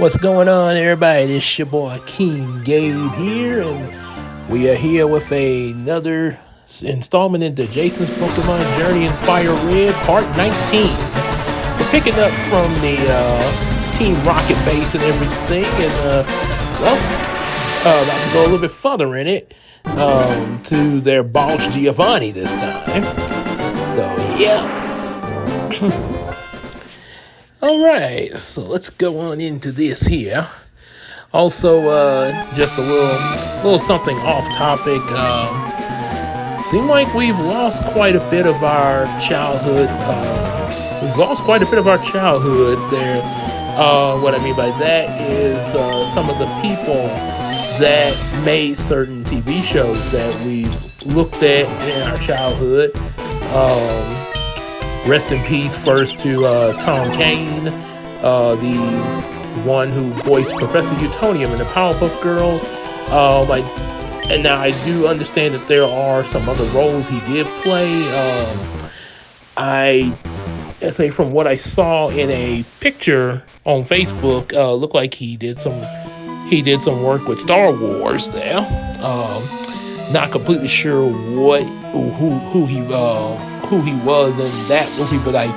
What's going on, everybody? This your boy King Gabe here, and we are here with another installment into Jason's Pokemon Journey in Firered, Part 19. We're picking up from the Team Rocket base and everything, and about to go a little bit further in it to their boss Giovanni this time. So yeah. All right, so let's go on into this here. Also, just a little something off topic. Seem like we've lost quite a bit of our childhood. We've lost quite a bit of our childhood there. What I mean by that is some of the people that made certain TV shows that we looked at in our childhood. Rest in peace first to Tom Kane, the one who voiced Professor Utonium in the Powerpuff Girls. And now I do understand that there are some other roles he did play. I say from what I saw in a picture on Facebook, looked like he did some work with Star Wars there. Not completely sure who he was in that movie, but I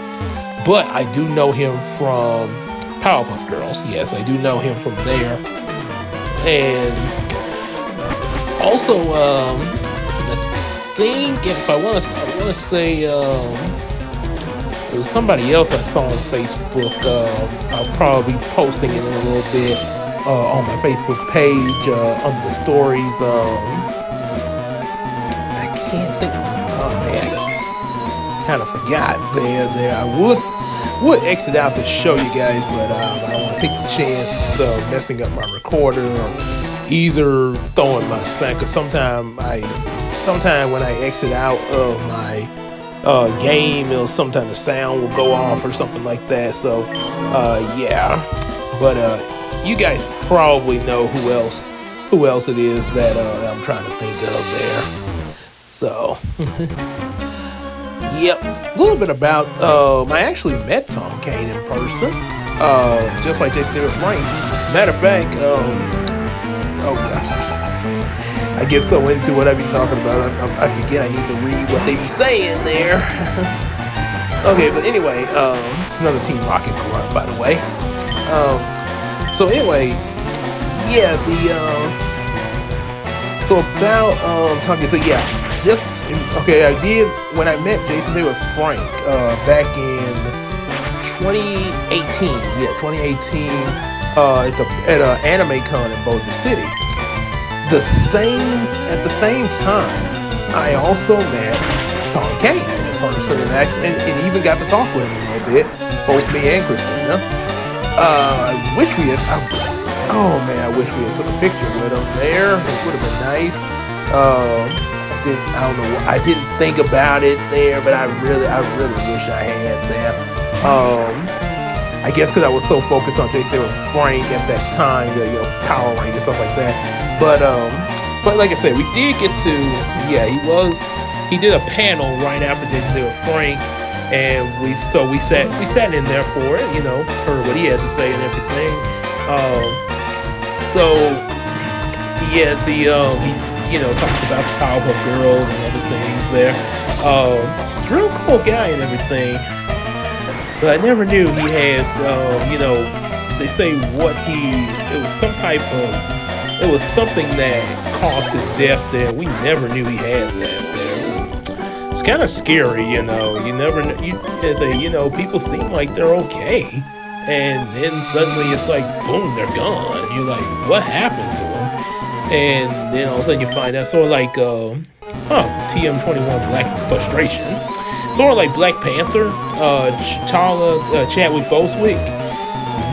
do know him from Powerpuff Girls. Yes, I do know him from there. And also, I think if I want to say it was somebody else I saw on Facebook. I'll probably be posting it in a little bit on my Facebook page under the stories. I can't think. Oh man, I kind of forgot there. I would exit out to show you guys, but I don't want to take the chance of messing up my recorder or either throwing my sound, because sometimes when I exit out of my game, sometimes the sound will go off or something like that. So yeah, but you guys probably know who else it is that I'm trying to think of there. So yep, a little bit about I actually met Tom Kane in person, just like Jason did with Frank. Matter of fact, oh gosh, I get so into what I be talking about, I forget I need to read what they be saying there. Okay, but anyway, another Team Rocket grunt, by the way. So anyway, yeah, so about talking to, yeah, just okay. I did when I met Jason there with Frank back in 2018. Yeah, 2018 at an anime con in Boulder City. At the same time, I also met Tom Kane in person and even got to talk with him a little bit, both me and Christina. I wish we had took a picture with him there. It would have been nice. I don't know. I didn't think about it there, but I really wish I had that. I guess because I was so focused on Jason with Frank at that time, Power Rangers, stuff like that. But like I said, we did get to, yeah, he did a panel right after Jason with Frank, and we sat in there for it, heard what he had to say and everything. So yeah, he talked about the Powerpuff Girls and other things there. He's a real cool guy and everything. But I never knew he had, they say it was something that caused his death there. We never knew he had that there. It's kind of scary, you never know, people seem like they're okay. And then suddenly it's like, boom, they're gone. You're like, what happened to them? And then all of a sudden you find out, sort of like, TM21 Black Frustration. Sort of like Black Panther, Chadwick Bosewick.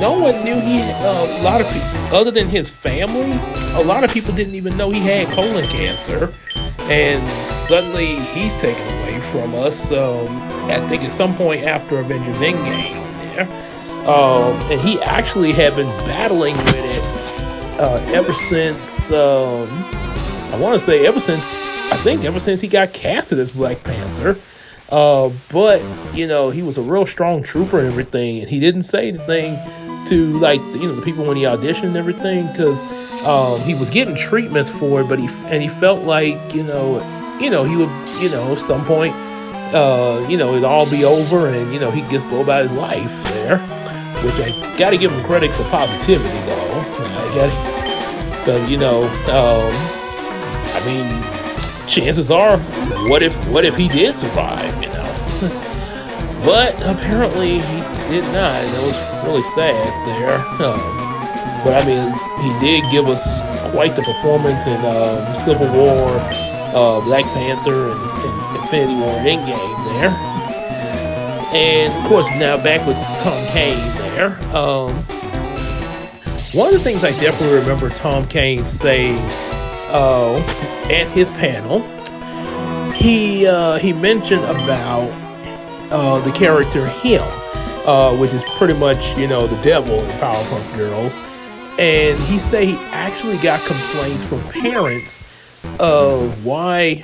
No one knew he had, a lot of people, other than his family, a lot of people didn't even know he had colon cancer. And suddenly he's taken away from us, I think at some point after Avengers Endgame there. And he actually had been battling with it ever since ever since he got casted as Black Panther. But he was a real strong trooper and everything, and he didn't say anything to like the people when he auditioned and everything, because he was getting treatments for it, but he felt like he would at some point it'd all be over, and he'd just go about his life there, which I got to give him credit for positivity though. I got because I mean, chances are, what if he did survive, but apparently he did not. That was really sad there. But I mean, he did give us quite the performance in Civil War, Black Panther, and Infinity War and Endgame there. And of course, now back with Tom Kane there. One of the things I definitely remember Tom Kane saying at his panel, he mentioned about the character him, which is pretty much the devil in Powerpuff Girls, and he said he actually got complaints from parents of why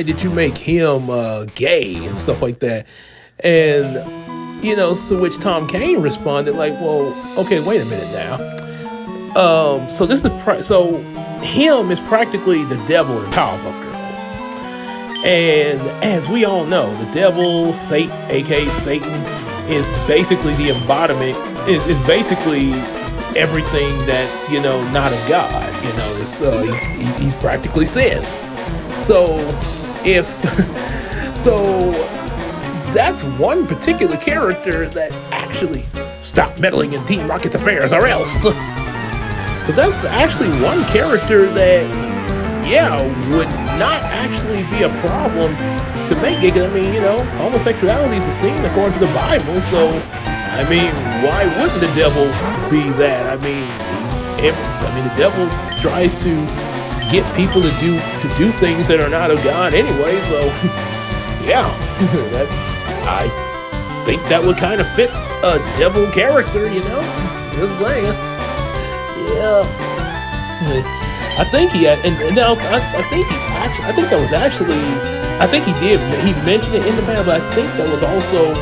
did you make him gay and stuff like that, and to which Tom Kane responded like, well, okay, wait a minute now. So this is so him is practically the devil in Powerpuff Girls, and as we all know, the devil, Satan, aka Satan, is basically the embodiment. Is basically everything that not of God. He's practically sin. So if so, that's one particular character that actually stop meddling in Team Rocket's affairs, or else. So that's actually one character that, would not actually be a problem to make it. I mean, homosexuality is a sin according to the Bible. So, I mean, why wouldn't the devil be that? I mean, the devil tries to get people to do things that are not of God anyway. So, I think that would kind of fit a devil character. Just saying. Yeah, I think he had, and now I think that was actually, I think he mentioned it in the panel, but I think that was also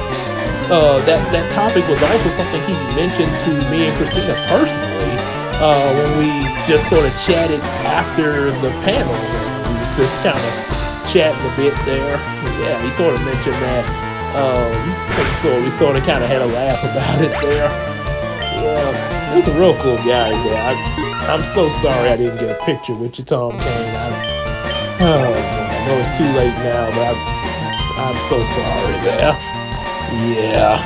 that topic was also something he mentioned to me and Christina personally when we just sort of chatted after the panel. We was just kind of chatting a bit there. Yeah, he sort of mentioned that. So we sort of kind of had a laugh about it there. Yeah. He's a real cool guy there. I'm so sorry I didn't get a picture with you, Tom Kane. I know it's too late now, but I'm so sorry there. Yeah.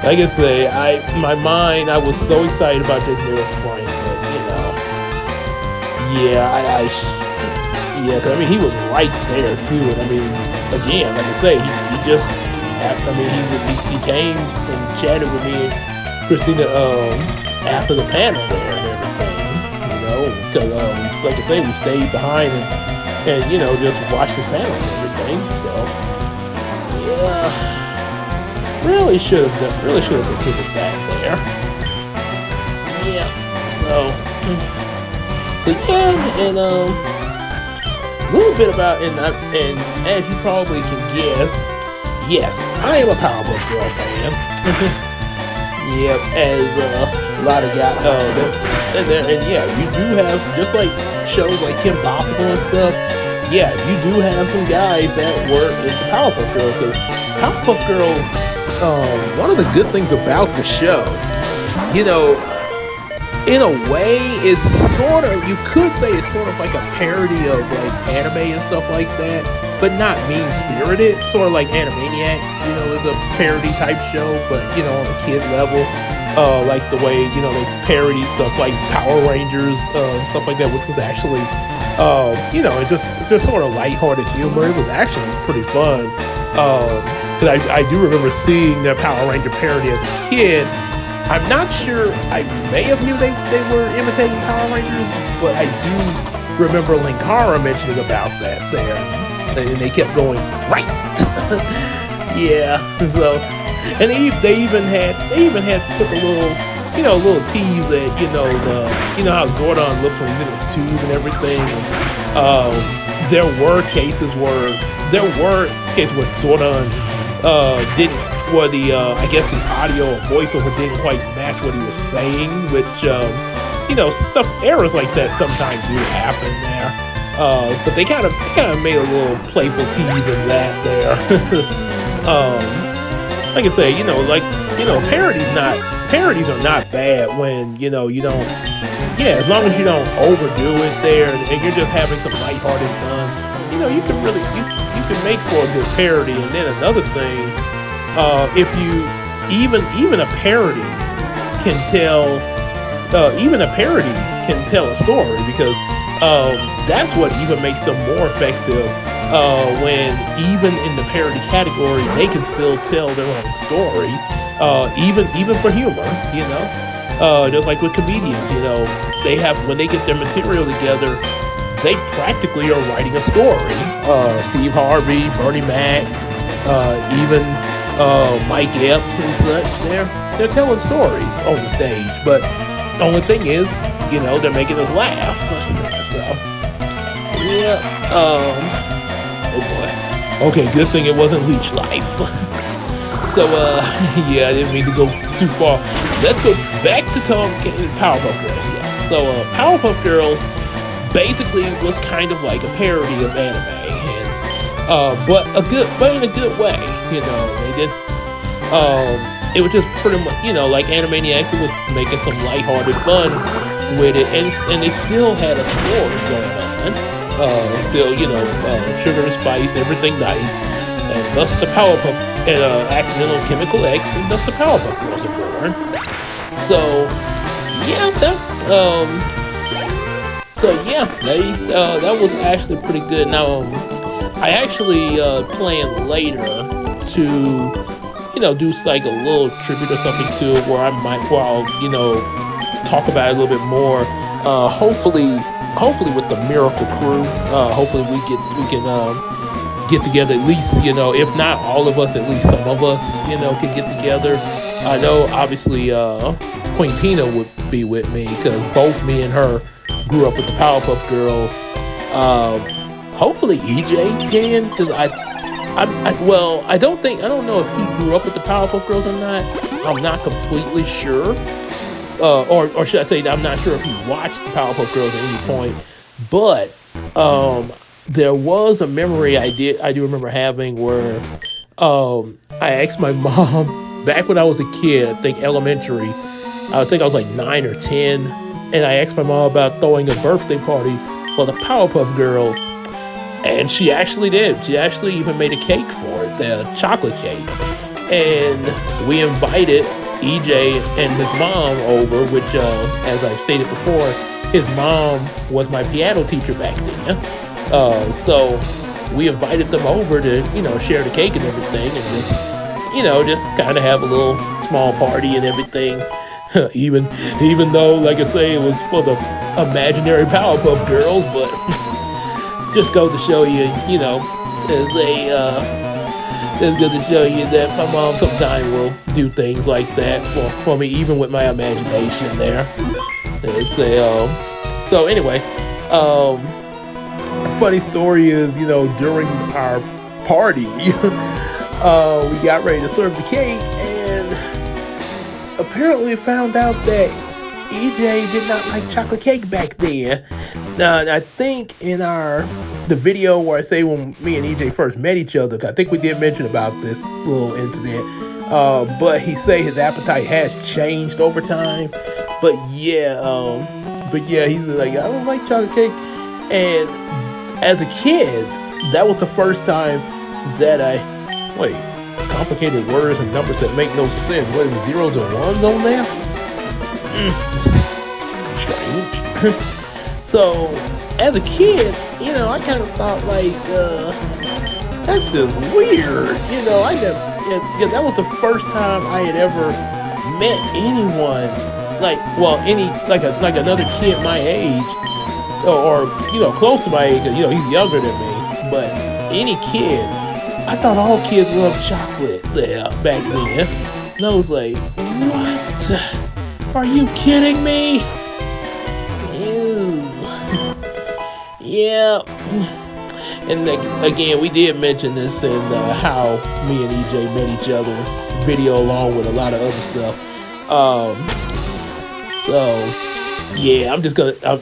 Like I say, I was so excited about this new Frank, but because I mean he was right there too, and I mean again, like I say, he came and chatted with me, Christina, after the panel there and everything, because like I say, we stayed behind and just watched this panel and everything. So really should have considered that there. Yeah. So and a little bit about and as you probably can guess, yes, I am a Powerpuff Girl fan. Yep, as a lot of guys, and you do have, just like shows like Kim Possible and stuff, you do have some guys that were into Powerpuff Girls, because Powerpuff Girls, one of the good things about the show, in a way, is sort of, you could say it's sort of like a parody of like anime and stuff like that, but not mean-spirited, sort of like Animaniacs, is a parody type show, but on a kid level, like the way they parody stuff like Power Rangers and stuff like that, which was actually it just sort of lighthearted humor. It was actually pretty fun, because I do remember seeing the Power Ranger parody as a kid. I'm not sure, I may have knew they were imitating Power Rangers, but I do remember Linkara mentioning about that there, and they kept going, right. Yeah, so, and they even had took a little tease at how Zordon looks when he's in his tube and everything. There were cases where Zordon didn't where the I guess the audio or voiceover didn't quite match what he was saying, which stuff errors like that sometimes do happen there. But they kind of made a little playful tease of that there. Like I say, parodies are not bad when you don't. Yeah, as long as you don't overdo it there, and you're just having some lighthearted fun, you can really you can make for a good parody. And then another thing, if you even a parody can tell a story, because that's what even makes them more effective. When even in the parody category, they can still tell their own story, even for humor. Just like with comedians, when they get their material together, they practically are writing a story. Steve Harvey, Bernie Mac, even Mike Epps and such, they're telling stories on the stage. But the only thing is, they're making us laugh. So, yeah. Oh boy. Okay, good thing it wasn't Leech Life. So, yeah, I didn't mean to go too far. Let's go back to Powerpuff Girls. Yeah. So, Powerpuff Girls basically was kind of like a parody of anime, and but in a good way. They did. It was just pretty much, like Animaniacs, it was making some lighthearted fun with it, and it still had a story going on. Still, sugar and spice, everything nice, and thus the Powerpuff and Accidental Chemical X, and thus the Powerpuff Girls are born. So yeah, that was actually pretty good. Now, I actually plan later to do like a little tribute or something to it, where I'll talk about it a little bit more. Hopefully with the Miracle Crew. Hopefully we can get together, at least, if not all of us, at least some of us, can get together. I know obviously Queen Tina would be with me, because both me and her grew up with the Powerpuff Girls. Hopefully EJ can, because I don't know if he grew up with the Powerpuff Girls or not. I'm not completely sure. Or should I say, I'm not sure if he watched the Powerpuff Girls at any point. But there was a memory I do remember having, where I asked my mom back when I was a kid, I think elementary. I think I was like 9 or 10, and I asked my mom about throwing a birthday party for the Powerpuff Girls, and she actually did. She actually even made a cake for it, the chocolate cake, and we invited EJ and his mom over, which, as I stated before, his mom was my piano teacher back then. So we invited them over to, share the cake and everything, and just kind of have a little small party and everything. even though, like I say, it was for the imaginary Powerpuff Girls, but just goes to show you, it's good to show you that my mom sometimes will do things like that for me, even with my imagination there. So anyway, funny story is, during our party, we got ready to serve the cake, and apparently we found out that EJ did not like chocolate cake back then. Now, I think in the video where I say when me and EJ first met each other, I think we did mention about this little incident. But he say his appetite has changed over time. But yeah, he's like, I don't like chocolate cake. And as a kid, that was the first time that complicated words and numbers that make no sense. What is it, zeros and ones on there? Strange. So, as a kid, I kind of thought that's just weird. That was the first time I had ever met anyone like another kid my age, or close to my age. He's younger than me, but any kid. I thought all kids loved chocolate there back then, and I was like, what? Are you kidding me? Ew. Yeah. And again, we did mention this in how me and EJ met each other video, along with a lot of other stuff. So yeah, I'm just gonna I'm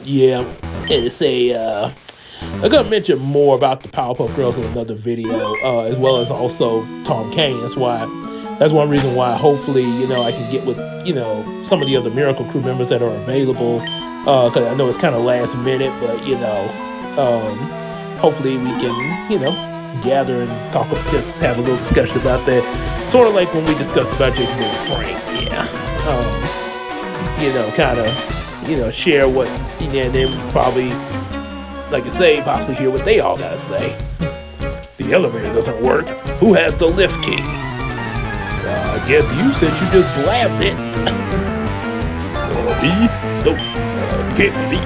gonna mention more about the Powerpuff Girls in another video, as well as also Tom Kane. That's one reason why hopefully, I can get with, some of the other Miracle Crew members that are available. Cause I know it's kind of last minute, but hopefully we can, gather and just have a little discussion about that. Sort of like when we discussed about Jason and Frank, yeah. Kind of, share what, and then probably, like I say, possibly hear what they all gotta say. The elevator doesn't work. Who has the lift key? I guess you, since you just blabbed it. Me? Nope. Can't be.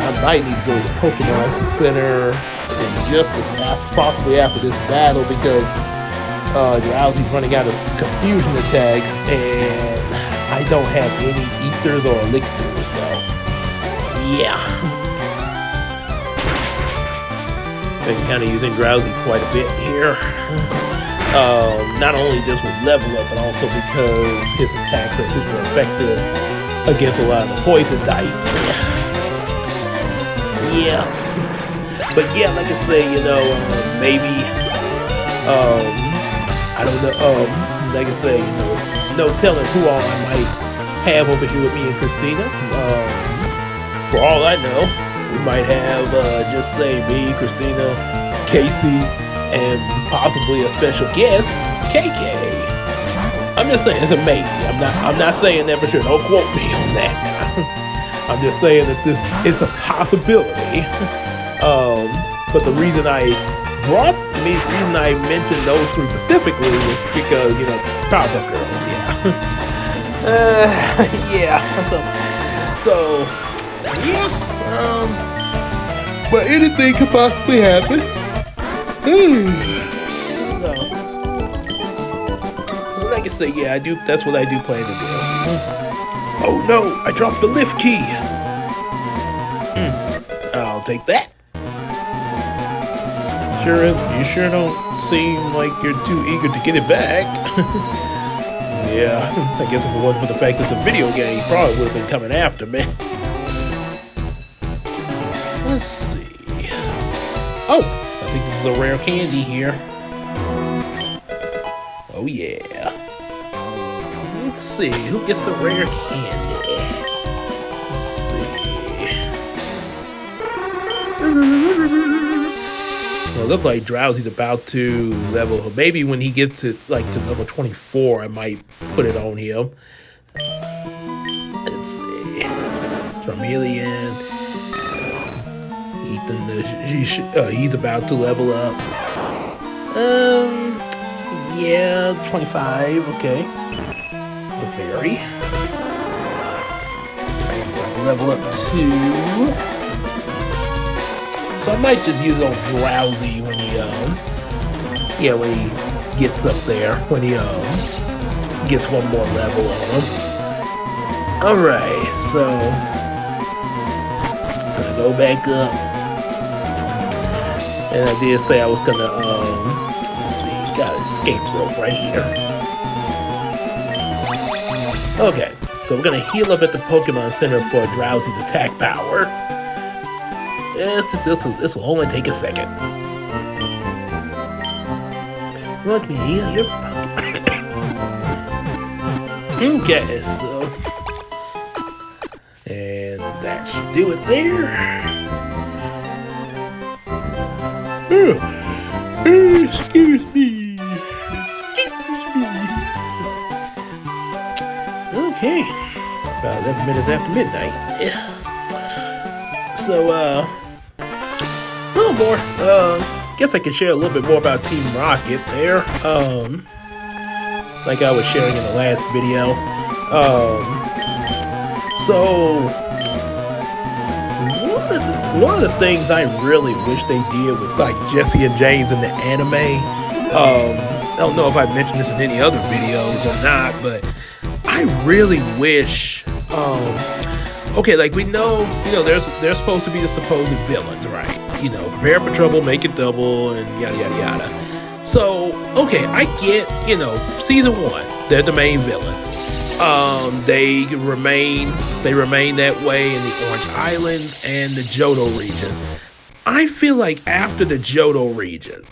I might need to go to the Pokemon Center in possibly after this battle, because Drowsy's running out of confusion attacks, and I don't have any ethers or elixirs, though. Yeah. Been kind of using Drowsy quite a bit here. Not only just with level up, but also because his attacks are super effective against a lot of the poison types. Yeah. But yeah, like I say, maybe, I don't know, like I say, no telling who all I might have over here with me and Christina. For all I know, we might have, just say me, Christina, Casey, and possibly a special guest, KK. I'm just saying it's a maybe. I'm not saying that for sure. Don't quote me on that. I'm just saying that this is a possibility. But the reason I mentioned those three specifically was because, Powerpuff Girls, yeah. So, yeah, but anything could possibly happen. So, like I say, yeah, that's what I do plan to do. Oh no, I dropped the lift key. I'll take that. You sure don't seem like you're too eager to get it back. Yeah, I guess if it wasn't for the fact it's a video game, he probably would have been coming after me. Let's see. Oh, I think this is a rare candy here. Oh yeah. Let's see, who gets the rare candy? Let's see. Well, it looks like Drowsy's about to level. Maybe when he gets to level 24, I might put it on him. Let's see. Charmeleon. Ethan, he's about to level up. Yeah, 25. Okay. The fairy. Level up to. So I might just use it on Drowsy when he when he gets up there, when he gets one more level on him. Alright, so I'm gonna go back up. And I did say I was gonna let's see, got an escape rope right here. Okay, so we're gonna heal up at the Pokemon Center for Drowsy's attack power. This will only take a second. Let me heal your Okay, so. And that should do it there. Excuse me. Okay. About 11 minutes after midnight. Yeah. So, a little more. Guess I can share a little bit more about Team Rocket there. Like I was sharing in the last video. So one of the things I really wish they did with like Jesse and James in the anime. I don't know if I mentioned this in any other videos or not, but I really wish okay, like we know, there's supposed to be the supposed villains, right? Prepare for trouble, make it double, and yada yada yada. So, okay, I get, season one, they're the main villains. They remain that way in the Orange Islands and the Johto region. I feel like after the Johto region,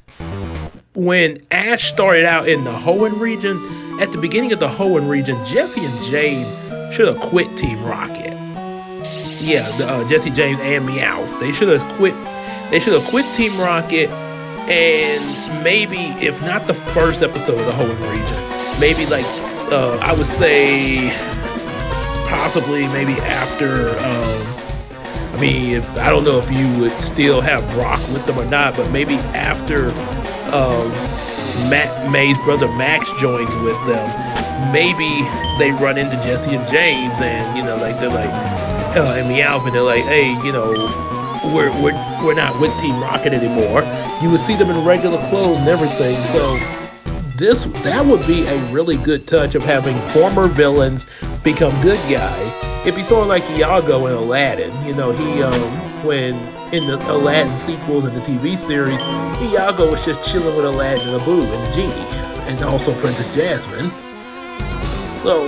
when Ash started out in the Hoenn region, at the beginning of the Hoenn region, Jesse and James should have quit Team Rocket. Yeah, Jesse, James, and Meowth. They should have quit. They should have quit Team Rocket, and maybe, if not the first episode of the Hoenn region, maybe like I would say possibly maybe after. I don't know if you would still have Brock with them or not, but maybe after May's brother Max joins with them, maybe they run into Jesse and James, and like they're like, and Meowth, and they're like, hey, we're not with Team Rocket anymore. You would see them in regular clothes and everything. So that would be a really good touch of having former villains become good guys. It'd be sort of like Iago in Aladdin. He when in the Aladdin sequels and the TV series, Iago was just chilling with Aladdin and Abu and the genie, and also Princess Jasmine. So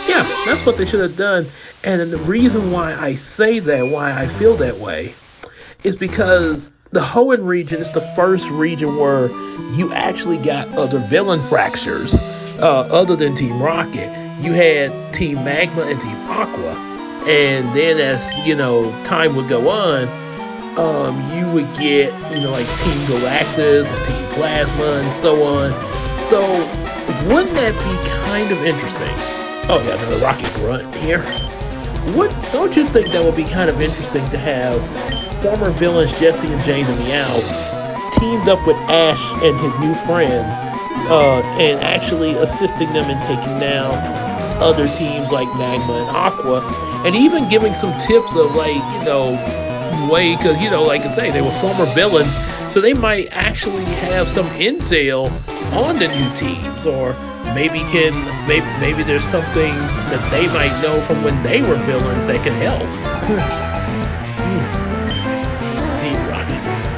yeah, that's what they should have done. And the reason why I say that, why I feel that way, is because the Hoenn region is the first region where you actually got other villain fractures other than Team Rocket. You had Team Magma and Team Aqua, and then as time would go on, you would get like Team Galactus and Team Plasma and so on. So wouldn't that be kind of interesting? Oh yeah, the Rocket Grunt here. Don't you think that would be kind of interesting to have former villains Jesse and James and Meowth teamed up with Ash and his new friends, and actually assisting them in taking down other teams like Magma and Aqua, and even giving some tips of way, because like I say, they were former villains, so they might actually have some intel on the new teams, or maybe there's something that they might know from when they were villains that can help.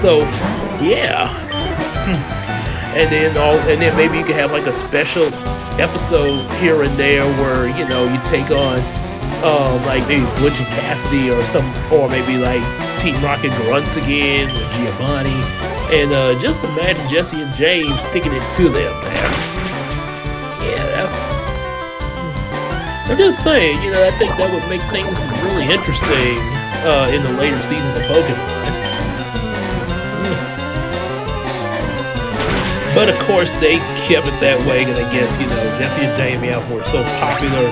So yeah, and then maybe you could have like a special episode here and there where you take on like maybe Butch and Cassidy or maybe like Team Rocket grunts again with Giovanni, and just imagine Jesse and James sticking it to them, man. I'm just saying, I think that would make things really interesting in the later seasons of Pokemon. But of course, they kept it that way, because I guess, Jesse and Jamie were so popular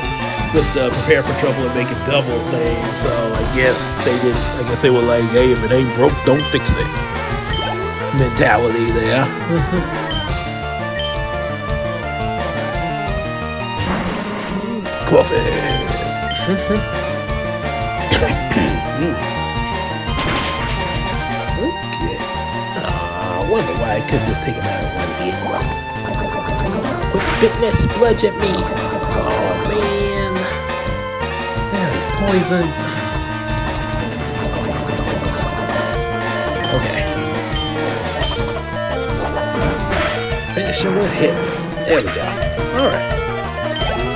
with the Prepare for Trouble and Make It Double thing. So I guess they were like, hey, if it ain't broke, don't fix it mentality there. Coffee. Okay. I wonder why I couldn't just take him out in one hit. Quit spitting that spludge at me. Oh man. Yeah, he's poisoned. Okay. Finish him with hit. There we go. Alright.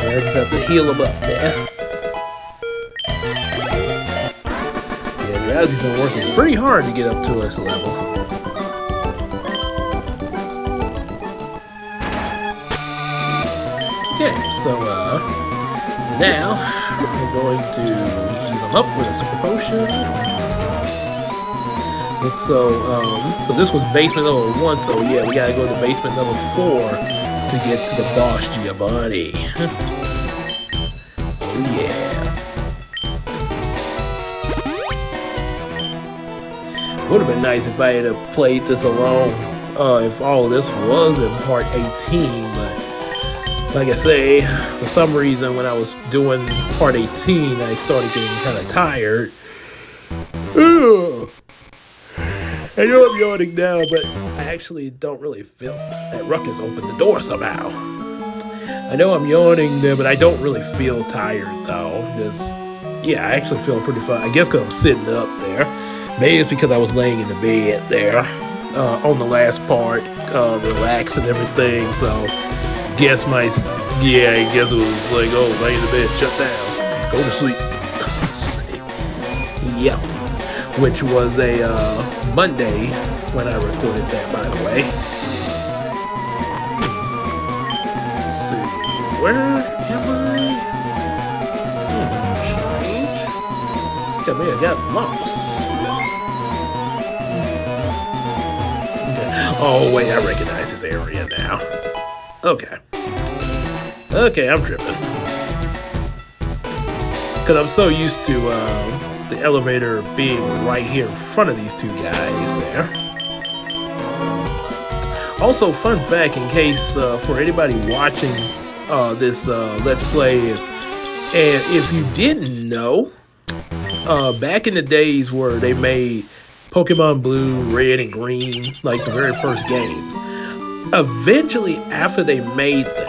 I just have to heal him up there. Yeah, Drowsy's been working pretty hard to get up to this level. Okay, so now we're going to heal him up with a super potion. And so this was basement level 1, so yeah, we gotta go to basement level 4 to get to the boss Giovanni. Oh yeah. Would have been nice if I had played this alone, if all of this was in part 18, but like I say, for some reason when I was doing part 18, I started getting kind of tired. Ugh. I know I'm yawning now, but I actually don't really feel that Ruckus opened the door somehow. I know I'm yawning there, but I don't really feel tired though. Just, Yeah, I actually feel pretty fine. I guess because I'm sitting up there. Maybe it's because I was laying in the bed there on the last part, relaxed and everything. So, guess my yeah, I guess it was like, oh, lay in the bed, shut down, go to sleep. Yeah, which was a Monday when I recorded that, by the way. Let's see, where am I? Strange. I may have got lost. Oh, wait, I recognize this area now. Okay. Okay, I'm tripping. Because I'm so used to the elevator being right here in front of these two guys there. Also, fun fact, in case for anybody watching this Let's Play, and if you didn't know, back in the days where they made Pokemon Blue, Red, and Green, like the very first games, eventually after they made them,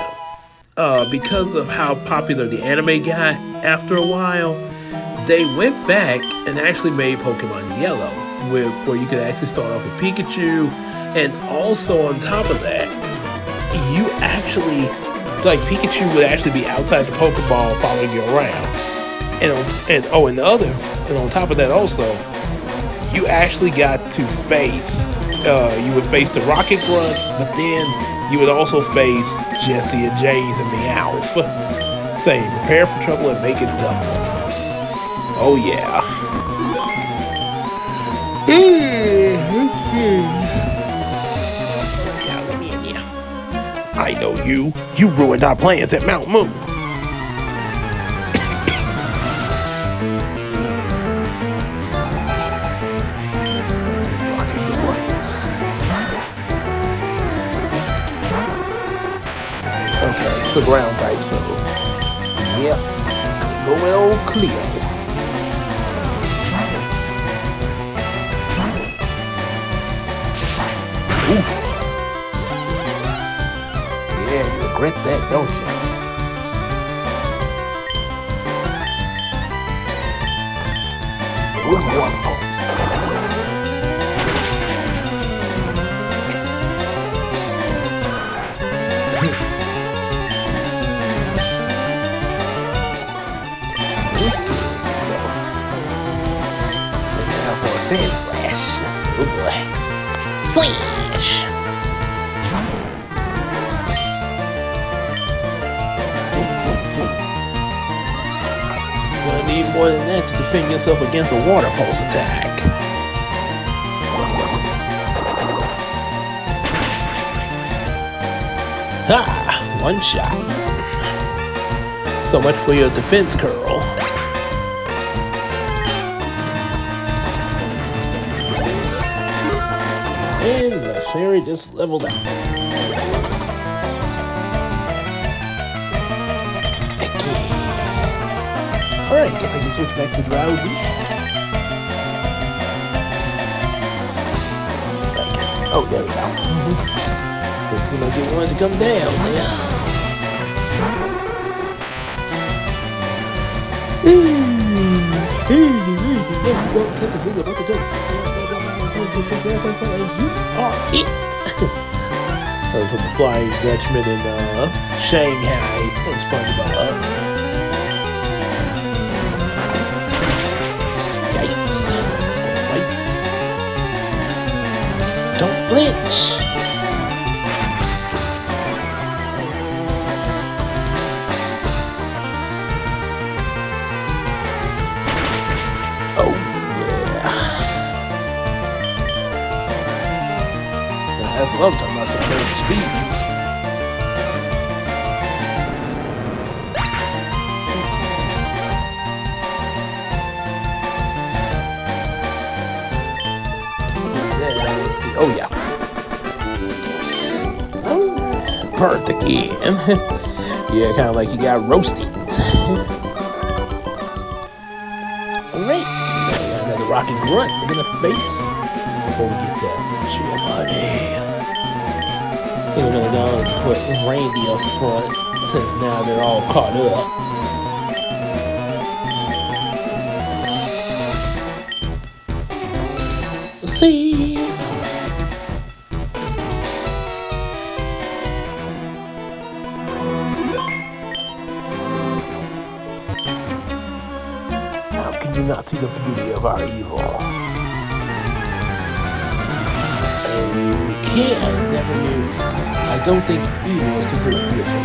because of how popular the anime got after a while, they went back and actually made Pokemon Yellow, where you could actually start off with Pikachu, and also on top of that, you actually, like Pikachu would actually be outside the Pokeball following you around, and on top of that also, you actually got to face, you would face the Rocket Grunts, but then you would also face Jesse and James and Meowth, saying prepare for trouble and make it double. Oh yeah. Yeah, let me in here. I know you. You ruined our plans at Mount Moon. Okay, it's a ground type, so yep. Well clear. Oof. Yeah, you regret that, don't you? With one pulse. Now for a sand slash. Oh boy. Slash! You're gonna need more than that to defend yourself against a water pulse attack. Ha! One shot. So much for your defense curl. And the fairy just leveled out. Okay. Alright, guess I can switch back to Drowsy. Oh, there we go. Didn't seem like it wanted to come down there. You are it. That was from the Flying Dutchman in Shanghai on SpongeBob. Yikes. Let's go fight. Don't flinch. Oh, yeah. That's what I'm talking about, some curved speed. Oh, yeah. Burnt again. Yeah, kind of like you got roasted. Alright, now we got another rocket grunt we're gonna face before we get to Giovanni. We're gonna go and put Randy up front since now they're all caught up. see. How can you not see the beauty of our evil? Okay, I never knew. I don't think evil is considered beautiful.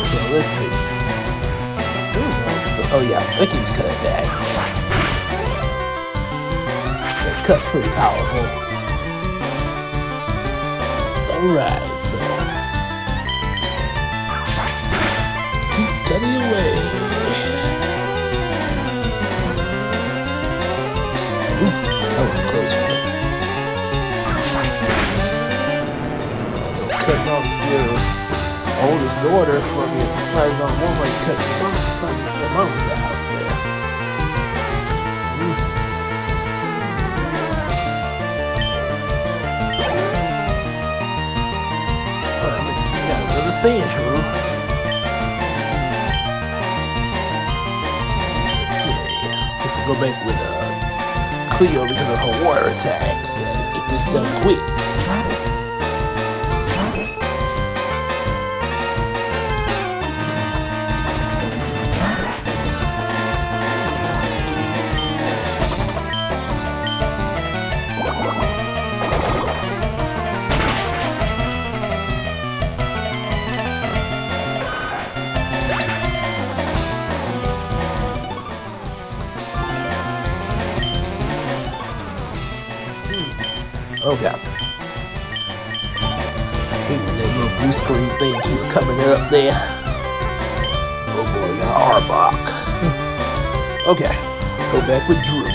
So let's see. Oh yeah, I can use cut attack. That cut's pretty powerful. Alright, so keep cutting away. Ooh, that was a close one. Cutting off your oldest daughter from your plasma one like cutting your mom out there. Yeah, another sand shrew. Go back with Cleo because of her water attacks and get this done quick. Okay. That little blue screen thing keeps coming up there. Oh boy, Arbok. Okay, go back with Drew.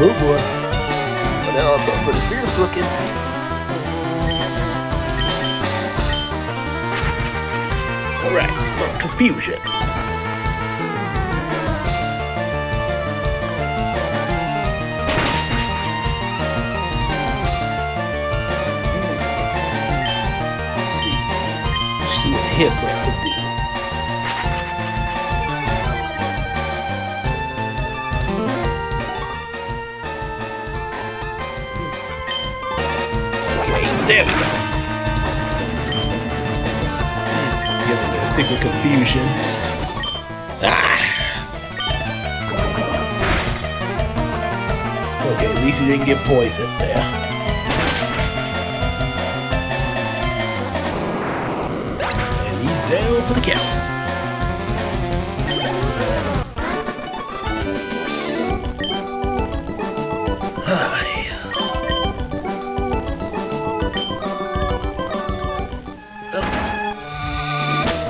Oh boy. But that Arbok pretty fierce looking. Alright, confusion. Let's see what Hitler could do. Okay, there we go. Stick with confusion. Okay, at least he didn't get poisoned there. And he's down for the count.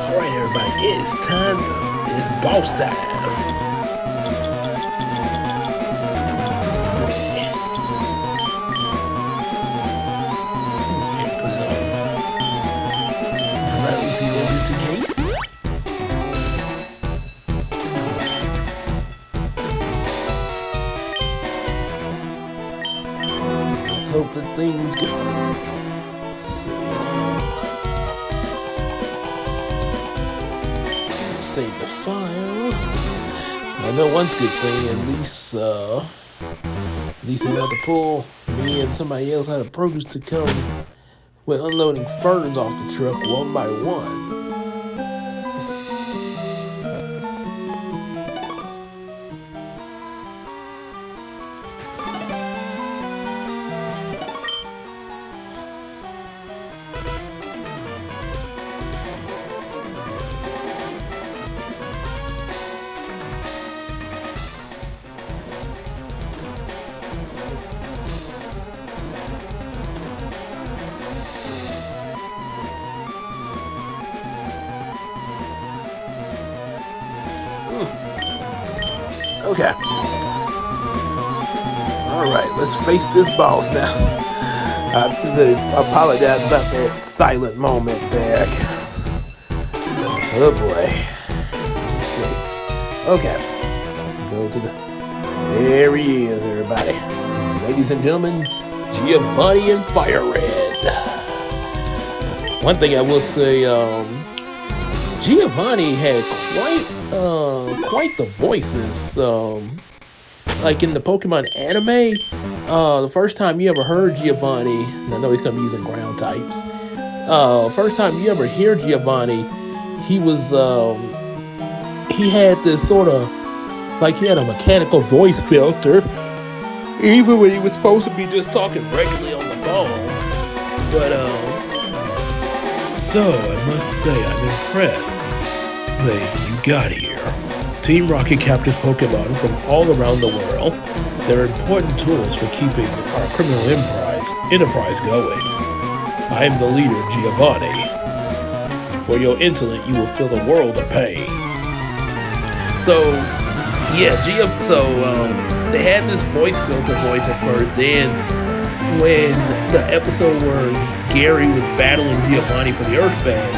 Alright everybody, it's time to, it's boss time. Alright, we'll see what is the case. Let's hope that things go. Save the file. I know one good thing, at least I had to pull me and somebody else had a produce to come with unloading ferns off the truck one by one. Okay. Alright, let's face this boss now. I apologize about that silent moment there. Oh boy. Let's see. Okay. Go to the. There he is, everybody. Ladies and gentlemen, Giovanni and Firered. One thing I will say, Giovanni had quite the voices. Like in the Pokemon anime, the first time you ever heard Giovanni, and I know he's gonna be using ground types. First time you ever hear Giovanni, he was he had this sort of like he had a mechanical voice filter, even when he was supposed to be just talking regularly on the phone. But so I must say I'm impressed that you got here. Team Rocket captures Pokemon from all around the world. They're important tools for keeping our criminal enterprise going. I am the leader, Giovanni. For your intellect, you will feel the world of pain. So, yeah, they had this voice filter voice at first. Then, when the episode where Gary was battling Giovanni for the Earth Band,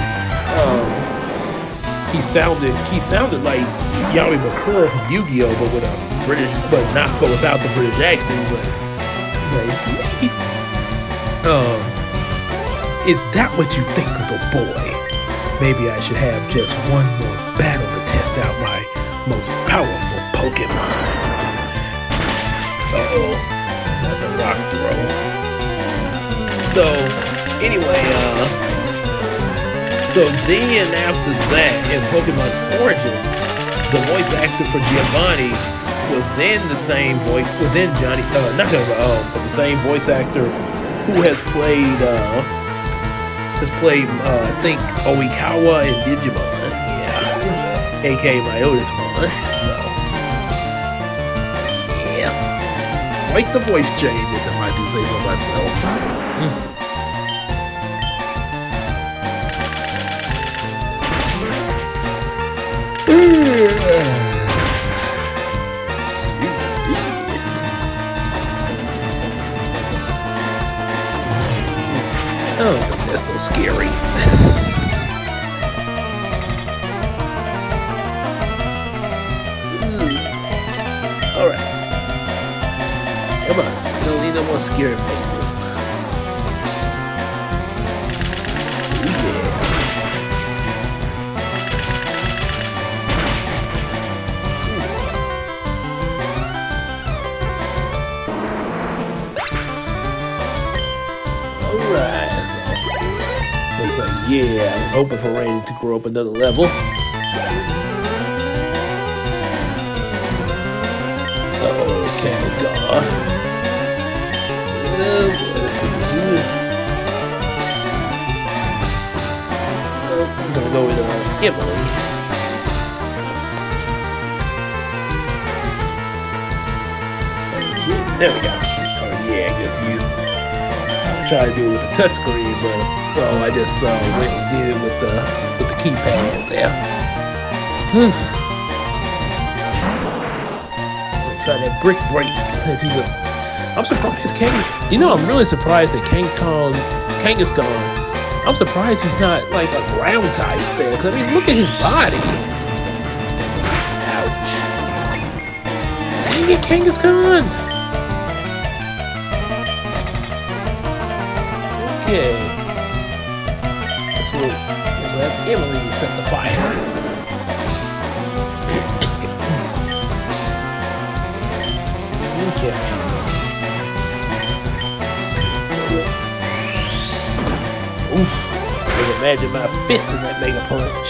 he sounded like Yami Bakura from Yu-Gi-Oh, but with a British, but without the British accent. But is that what you think, little boy? Maybe I should have just one more battle to test out my most powerful Pokemon. Uh-oh, another rock throw. So, anyway, so then after that, in Pokemon Origin, the voice actor for Giovanni was then the same voice, but the same voice actor who has played, I think, Oikawa in Digimon, yeah, aka my oldest one, so, yeah, quite the voice changes, if I do say so myself. Oh, that's so scary. Alright. Come on. We don't need no more scary faces. Looks like, yeah, I was hoping for Randy to grow up another level. Uh-oh, Campbell's gone. Let's see. I'm gonna go with Emily. There we go. Oh yeah, good view. Try to do it with the touchscreen, but so I just went and did it with the keypad there. Try that brick break. I'm surprised I'm really surprised that Kangaskhan. I'm surprised he's not like a ground type there. Cause I mean, look at his body. Ouch. Dang it, Kangaskhan. Okay. Let's let Emily set the fire. Okay. Oof. I can imagine my fist in that mega punch.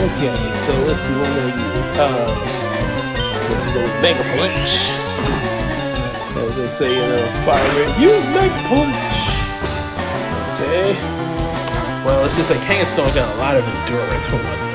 Okay, so let's see what we're gonna use. Let's go with Mega Punch. As they say in Firered, use Mega Punch! Okay. Well, it's just like Kangaskhan got a lot of endurance for one thing.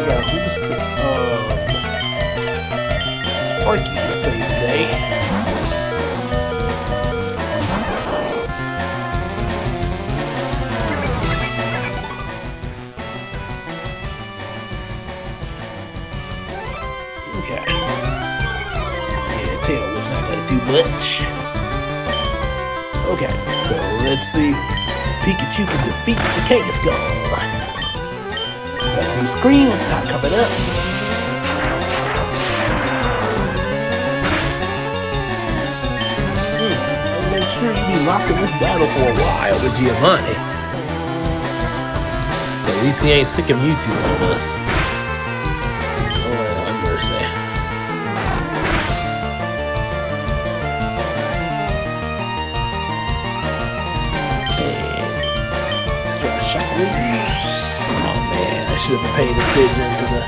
got who's Sparky to say today. Okay. Yeah, tail was not gonna do much. Okay, so let's see. Pikachu can defeat the Kangaskhan. So that new screen will start coming up. And make sure you be locked in this battle for a while with Giovanni. At least he ain't sick of Mewtwo on us. Lord have mercy. Oh man, I should have paid attention to the.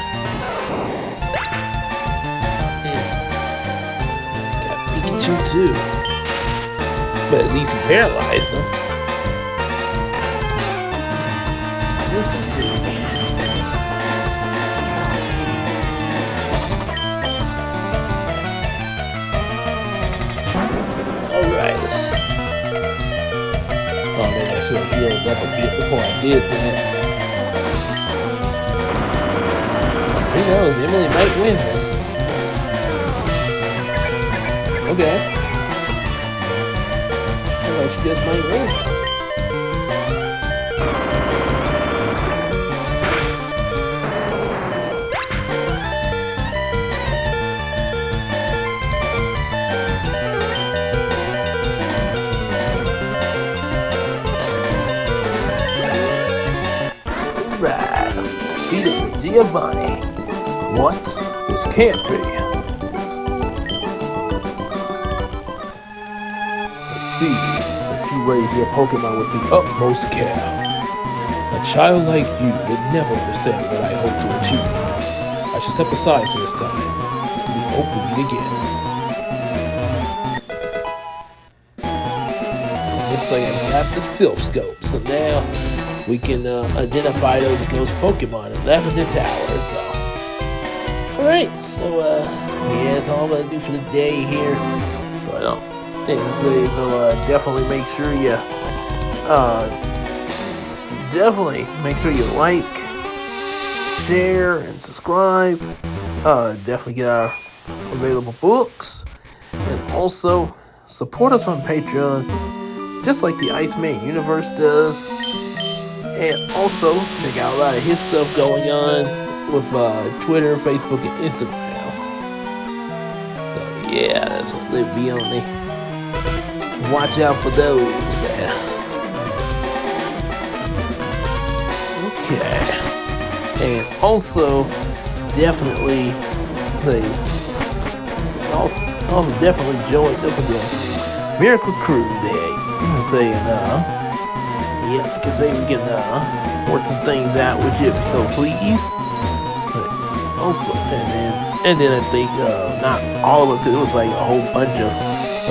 Got Pikachu too, but at least he paralyzed him. Let's see. All right. Oh, maybe I should have healed up a bit before I did that. Who knows? Emily might win this. Okay. I thought she just might win. Right. Beat it with Giovanni. What? This can't be. Let's see that you raise your Pokemon with the utmost care. A child like you would never understand what I hope to achieve. I should step aside for this time. We hope to meet again. Looks like I got the Silph Scope, so now we can identify those ghost Pokemon in Lavender Tower. So, alright, so yeah, that's all I'm gonna do for the day here. So I don't think so definitely make sure you like, share, and subscribe. Definitely get our available books, and also support us on Patreon, just like the Iceman Universe does. And also, check out a lot of his stuff going on with Twitter, Facebook, and Instagram. So, yeah, that's what they'll be on there. Watch out for those there. Okay. And also, definitely, definitely join up with the Miracle Crew there. Saying, yeah, because they can work some things out with you if you're so pleased. But also, and then I think not all of it, because it was like a whole bunch of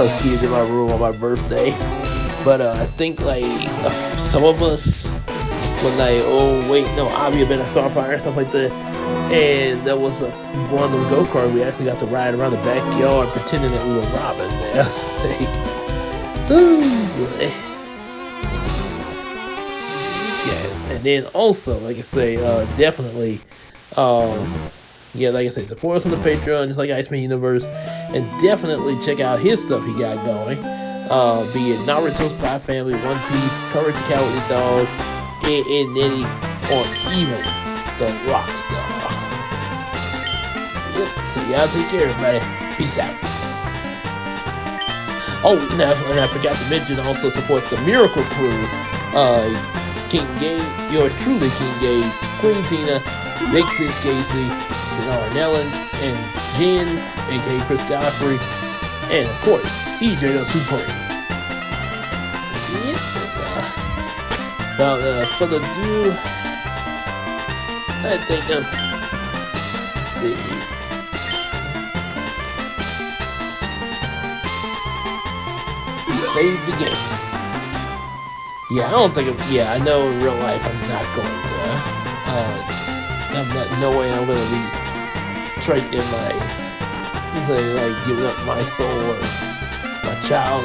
us kids in my room on my birthday. But I think like some of us were like, oh wait, no, Abby had been a Starfire or something like that. And there was one of them go-karts we actually got to ride around the backyard pretending that we were robbing there. Ooh, boy. And then also, like I say, definitely, yeah, like I say, support us on the Patreon, just like Iceman Universe, and definitely check out his stuff he got going, be it Naruto Spy Family, One Piece, Courage the Cowardly Dog, and Nettie, or even the Rockstar. Yep, so y'all take care, everybody. Peace out. Oh, and I forgot to mention, also support the Miracle Crew, King Gay, yours truly, King Gay, Queen Tina, Big Sis Casey, Denara Nellen, and Jen, aka Chris Godfrey, and of course, EJ the Supreme. Without further ado, I think save the game. Yeah, I don't think I know in real life I'm not going to I'm not no way I'm gonna be trading my like giving up my soul or my child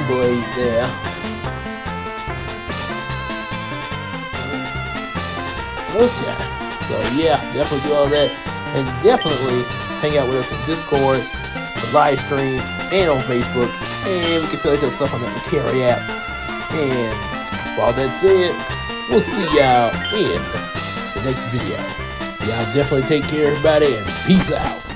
blade there. Okay, so yeah, definitely do all that, and definitely hang out with us on Discord, the live streams, and on Facebook, and we can sell each other stuff on that Carry app. And for all that said, we'll see y'all in the next video. Y'all definitely take care, everybody, and peace out.